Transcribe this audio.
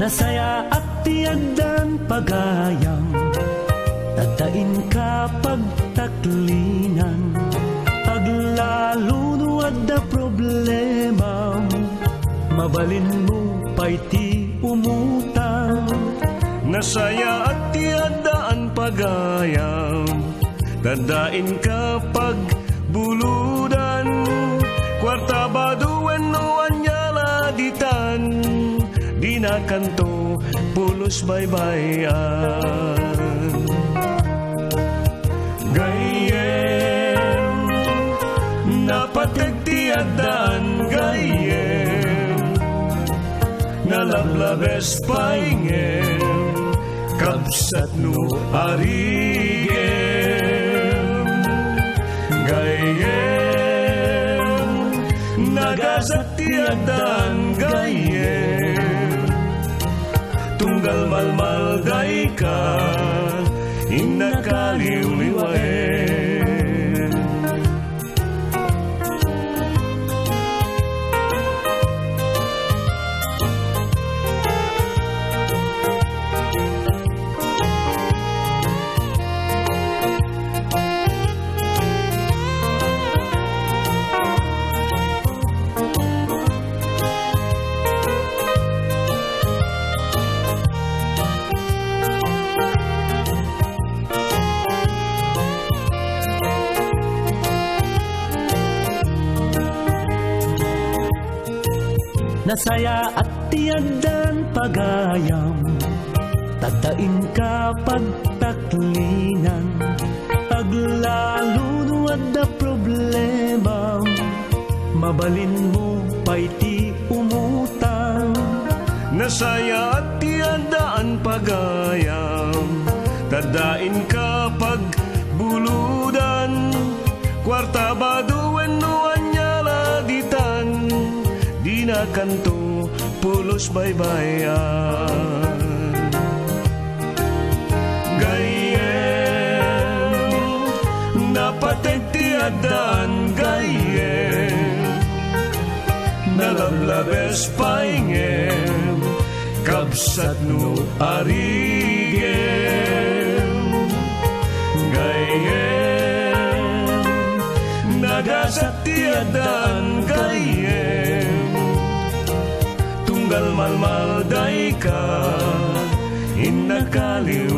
Nasaya at tiyadan pagayam, tatain ka pagtaklinan, paglalunuad da problema, mabalin mo pa'y ti umutang. Nasaya at tiadaan pagayam, tadain ka pagbuludan, kwarta baduan no anyala ditan, di na kanto pulos baybayan. Gayem, napatagtiadaan gayem, nalablabes paingem, kapsat no arigem. Gayem, nagasat tiadaan gayem, tunggal malmalday ka, inakaliw-liwaen. Nasaya at tiyadan pagayam, tatain ka pagtaklinan, paglalunuad da problema, mabalin mo pa'y ti umutang. Nasaya at tiadaan pagayam, tadain ka pagbuludan, kwarta baduan no anyala ditan, di na kanto pulos baybayan. Gayem, napatagtiadaan gayem, nalablabes paingem, kapsat no arigem. Gayem, nagasat tiadaan gayem, tunggal malmalday ka, inakaliw